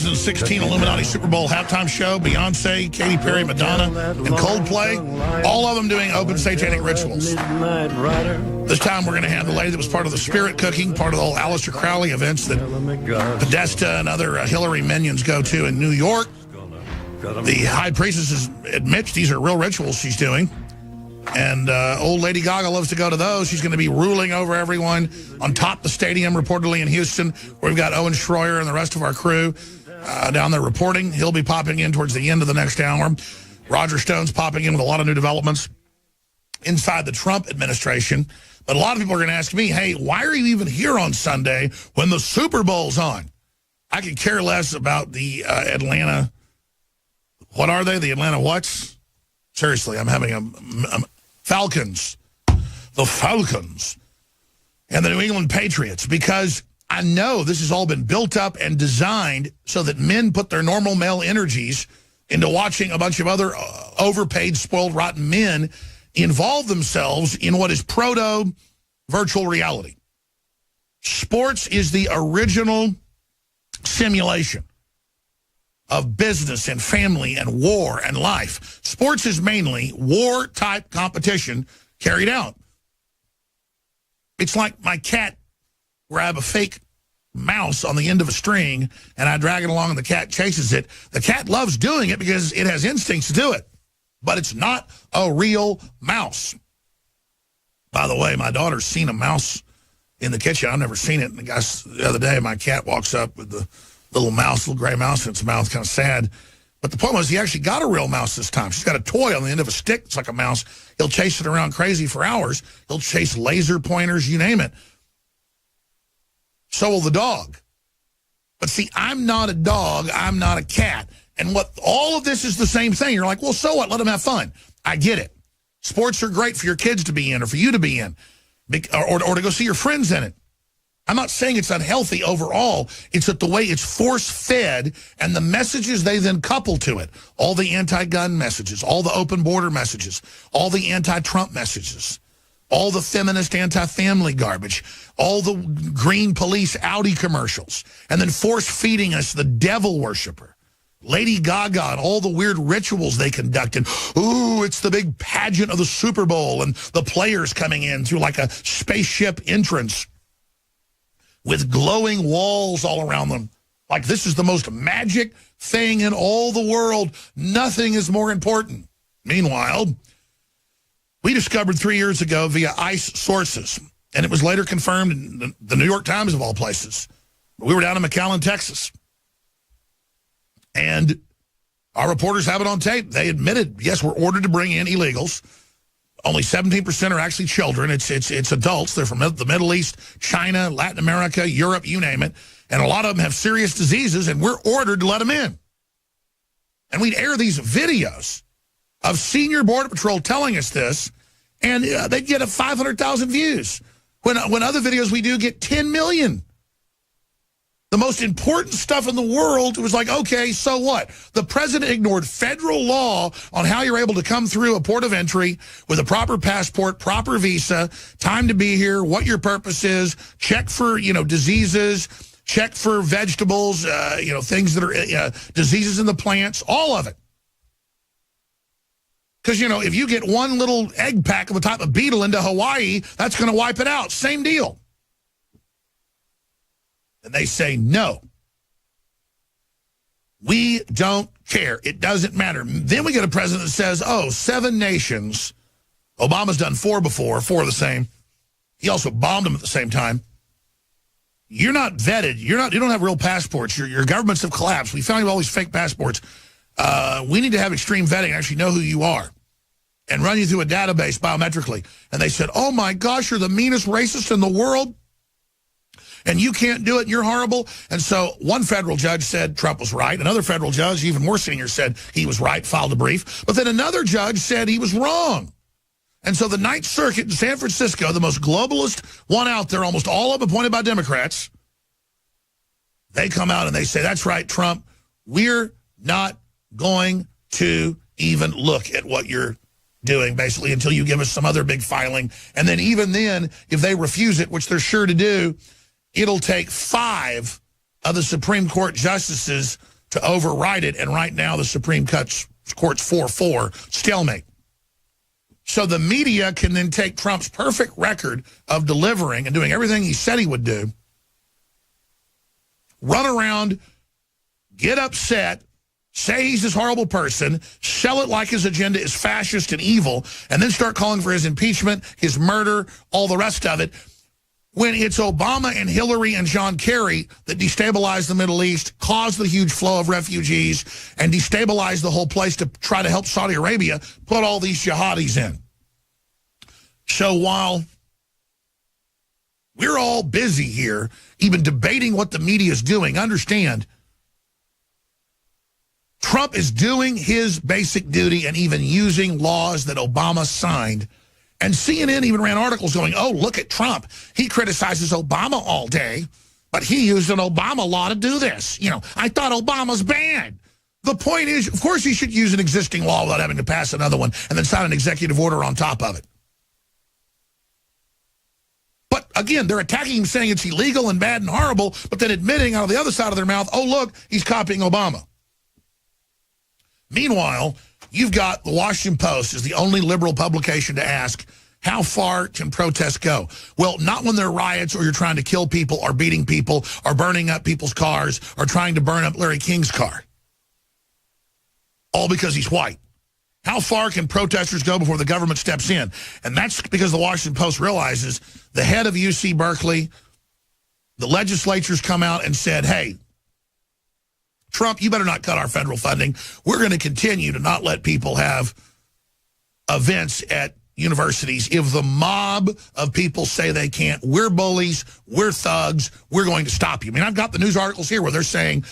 2016 Illuminati Super Bowl halftime show, Beyonce, Katy Perry, Madonna, and Coldplay, all of them doing open satanic rituals. This time we're going to have the lady that was part of the spirit cooking, part of the whole Aleister Crowley events that Podesta and other Hillary minions go to in New York. The high priestess admits these are real rituals she's doing. And old Lady Gaga loves to go to those. She's going to be ruling over everyone on top of the stadium, reportedly in Houston, where we've got Owen Schroyer and the rest of our crew down there reporting. He'll be popping in towards the end of the next hour. Roger Stone's popping in with a lot of new developments inside the Trump administration. But a lot of people are going to ask me, hey, why are you even here on Sunday when the Super Bowl's on? I could care less about the Atlanta. What are they? The Atlanta whats? Seriously, I'm having a Falcons, the Falcons, and the New England Patriots, because I know this has all been built up and designed so that men put their normal male energies into watching a bunch of other overpaid, spoiled, rotten men involve themselves in what is proto-virtual reality. Sports is the original simulation of business and family and war and life. Sports is mainly war-type competition carried out. It's like my cat grab a fake mouse on the end of a string and I drag it along and the cat chases it. The cat loves doing it because it has instincts to do it, but it's not a real mouse. By the way, my daughter's seen a mouse in the kitchen. I've never seen it. And the other day, my cat walks up with the little gray mouse in its mouth, kind of sad. But the point was he actually got a real mouse this time. She's got a toy on the end of a stick. It's like a mouse. He'll chase it around crazy for hours. He'll chase laser pointers, you name it. So will the dog. But see, I'm not a dog. I'm not a cat. And all of this is the same thing. You're like, well, so what? Let them have fun. I get it. Sports are great for your kids to be in or for you to be in or to go see your friends in it. I'm not saying it's unhealthy overall. It's that the way it's force-fed and the messages they then couple to it, all the anti-gun messages, all the open border messages, all the anti-Trump messages, all the feminist anti-family garbage, all the green police Audi commercials, and then force-feeding us the devil worshiper, Lady Gaga, and all the weird rituals they conducted. Ooh, it's the big pageant of the Super Bowl and the players coming in through like a spaceship entrance with glowing walls all around them. Like this is the most magic thing in all the world. Nothing is more important. Meanwhile, we discovered 3 years ago via ICE sources, and it was later confirmed in the New York Times of all places. We were down in McAllen, Texas. And our reporters have it on tape. They admitted, yes, we're ordered to bring in illegals. Only 17% are actually children. It's adults. They're from the Middle East, China, Latin America, Europe, you name it. And a lot of them have serious diseases, and we're ordered to let them in. And we'd air these videos of senior Border Patrol telling us this, and they'd get 500,000 views. When other videos we do get 10 million. The most important stuff in the world was like, okay, so what? The president ignored federal law on how you're able to come through a port of entry with a proper passport, proper visa, time to be here, what your purpose is, check for, diseases, check for vegetables, things that are diseases in the plants, all of it. Because, if you get one little egg pack of a type of beetle into Hawaii, that's going to wipe it out. Same deal. And they say, no, we don't care. It doesn't matter. Then we get a president that says, 7 nations. Obama's done 4 before, 4 of the same. He also bombed them at the same time. You're not vetted. You don't have real passports. Your governments have collapsed. We found you all these fake passports. We need to have extreme vetting and actually know who you are and run you through a database biometrically. And they said, oh, my gosh, you're the meanest racist in the world. And you can't do it, and you're horrible. And so one federal judge said Trump was right. Another federal judge, even more senior, said he was right, filed a brief. But then another judge said he was wrong. And so the Ninth Circuit in San Francisco, the most globalist one out there, almost all of them appointed by Democrats, they come out and they say, that's right, Trump, we're not going to even look at what you're doing, basically, until you give us some other big filing. And then even then, if they refuse it, which they're sure to do, it'll take 5 of the Supreme Court justices to override it, and right now the Supreme Court's 4-4, stalemate. So the media can then take Trump's perfect record of delivering and doing everything he said he would do, run around, get upset, say he's this horrible person, sell it like his agenda is fascist and evil, and then start calling for his impeachment, his murder, all the rest of it, when it's Obama and Hillary and John Kerry that destabilized the Middle East, caused the huge flow of refugees, and destabilized the whole place to try to help Saudi Arabia put all these jihadis in. So while we're all busy here, even debating what the media is doing, understand Trump is doing his basic duty and even using laws that Obama signed. And CNN even ran articles going, oh, look at Trump. He criticizes Obama all day, but he used an Obama law to do this. You know, I thought Obama's bad. The point is, of course, he should use an existing law without having to pass another one and then sign an executive order on top of it. But again, they're attacking him saying it's illegal and bad and horrible, but then admitting out of the other side of their mouth, oh, look, he's copying Obama. Meanwhile, you've got the Washington Post is the only liberal publication to ask, how far can protests go? Well, not when there are riots or you're trying to kill people or beating people or burning up people's cars or trying to burn up Larry King's car. All because he's white. How far can protesters go before the government steps in? And that's because the Washington Post realizes the head of UC Berkeley, the legislatures come out and said, hey, Trump, you better not cut our federal funding. We're going to continue to not let people have events at universities. If the mob of people say they can't, we're bullies, we're thugs, we're going to stop you. I mean, I've got the news articles here where they're saying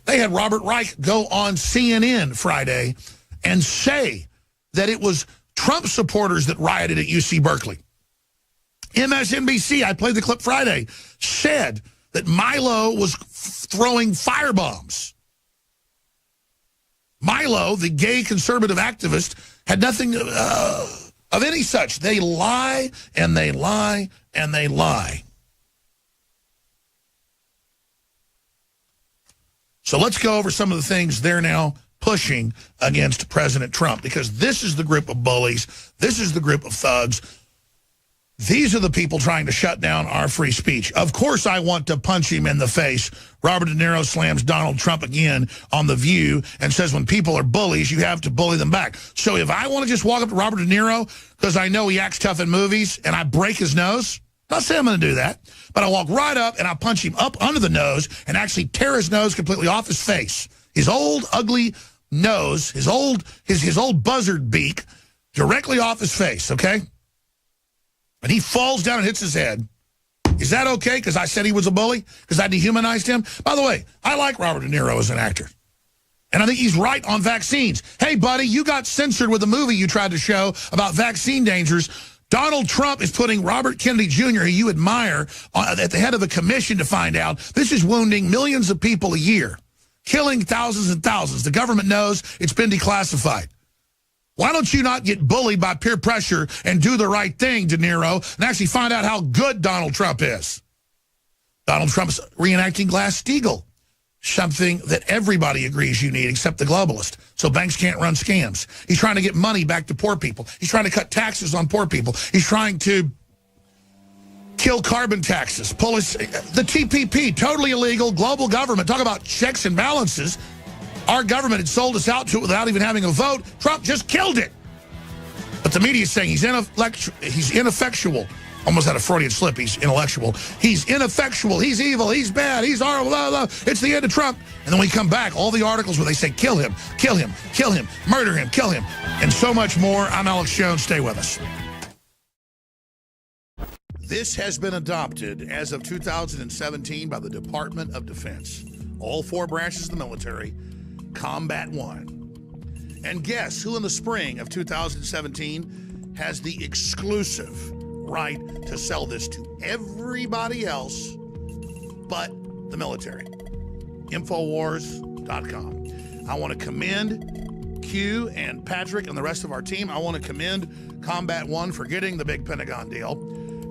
they had Robert Reich go on CNN Friday and say that it was Trump supporters that rioted at UC Berkeley. MSNBC, I played the clip Friday, said that Milo was throwing firebombs. Milo, the gay conservative activist, had nothing of any such. They lie, and they lie, and they lie. So let's go over some of the things they're now pushing against President Trump, because this is the group of bullies. This is the group of thugs. These are the people trying to shut down our free speech. Of course, I want to punch him in the face. Robert De Niro slams Donald Trump again on The View and says when people are bullies, you have to bully them back. So if I want to just walk up to Robert De Niro because I know he acts tough in movies and I break his nose, not saying I'm going to do that, but I walk right up and I punch him up under the nose and actually tear his nose completely off his face. His old ugly nose, his old buzzard beak directly off his face, okay? And he falls down and hits his head. Is that okay because I said he was a bully? Because I dehumanized him? By the way, I like Robert De Niro as an actor. And I think he's right on vaccines. Hey, buddy, you got censored with a movie you tried to show about vaccine dangers. Donald Trump is putting Robert Kennedy Jr., who you admire, at the head of a commission to find out. This is wounding millions of people a year, killing thousands and thousands. The government knows it's been declassified. Why don't you not get bullied by peer pressure and do the right thing, De Niro, and actually find out how good Donald Trump is? Donald Trump's reenacting Glass-Steagall, something that everybody agrees you need except the globalist, so banks can't run scams. He's trying to get money back to poor people. He's trying to cut taxes on poor people. He's trying to kill carbon taxes. The TPP, totally illegal, global government. Talk about checks and balances. Our government had sold us out to it without even having a vote. Trump just killed it. But the media is saying he's ineffectual. Almost had a Freudian slip. He's intellectual. He's ineffectual. He's evil. He's bad. He's horrible. Blah, blah. It's the end of Trump. And then we come back, all the articles where they say, kill him, kill him, kill him, murder him, kill him, and so much more. I'm Alex Jones. Stay with us. This has been adopted as of 2017 by the Department of Defense. All four branches of the military, Combat One. And guess who in the spring of 2017 has the exclusive right to sell this to everybody else but the military? Infowars.com. I want to commend Q and Patrick and the rest of our team. I want to commend Combat One for getting the big Pentagon deal.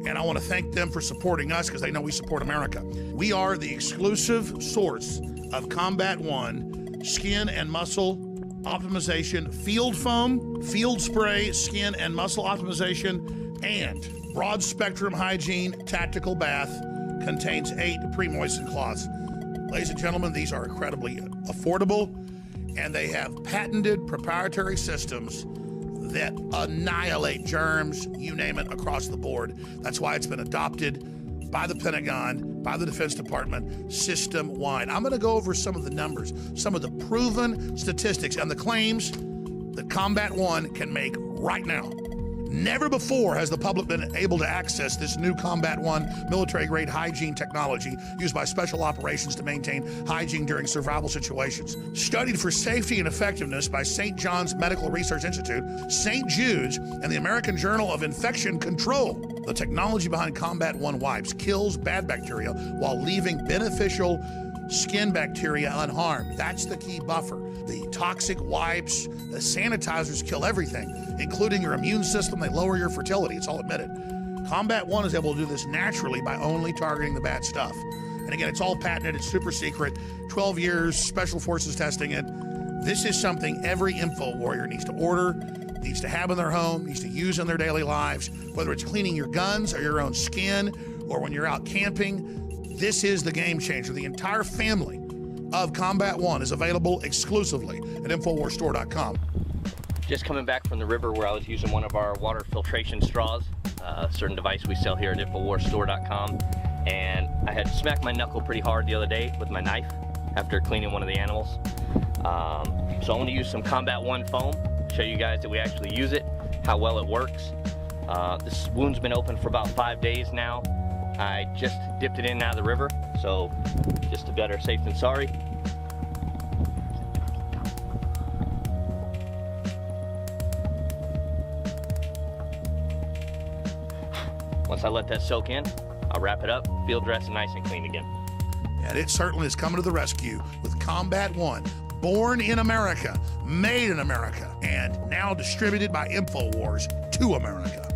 And I want to thank them for supporting us because they know we support America. We are the exclusive source of Combat One Skin and Muscle Optimization Field Foam, Field Spray Skin and Muscle Optimization, and Broad Spectrum Hygiene Tactical Bath. Contains 8 pre-moistened cloths. Ladies and gentlemen, these are incredibly affordable, and they have patented proprietary systems that annihilate germs, you name it, across the board. That's why it's been adopted by the Pentagon, by the Defense Department, system-wide. I'm gonna go over some of the numbers, some of the proven statistics, and the claims that Combat One can make right now. Never before has the public been able to access this new Combat One military-grade hygiene technology used by special operations to maintain hygiene during survival situations. Studied for safety and effectiveness by St. John's Medical Research Institute, St. Jude's, and the American Journal of Infection Control. The technology behind Combat One wipes kills bad bacteria while leaving beneficial skin bacteria unharmed. That's the key buffer. The toxic wipes, the sanitizers kill everything, including your immune system. They lower your fertility. It's all admitted. Combat One is able to do this naturally by only targeting the bad stuff. And again, it's all patented. It's super secret. 12 years, Special Forces testing it. This is something every info warrior needs to order, needs to have in their home, needs to use in their daily lives, whether it's cleaning your guns or your own skin, or when you're out camping. This is the game changer. The entire family of Combat One is available exclusively at InfoWarsStore.com. Just coming back from the river where I was using one of our water filtration straws, a certain device we sell here at InfoWarsStore.com, and I had smacked my knuckle pretty hard the other day with my knife after cleaning one of the animals. So I want to use some Combat One foam, show you guys that we actually use it, how well it works. This wound's been open for about 5 days now. I just dipped it in and out of the river, so just to better safe than sorry. Once I let that soak in, I'll wrap it up, field dress, and nice and clean again. And it certainly is coming to the rescue with Combat One, born in America, made in America, and now distributed by InfoWars to America.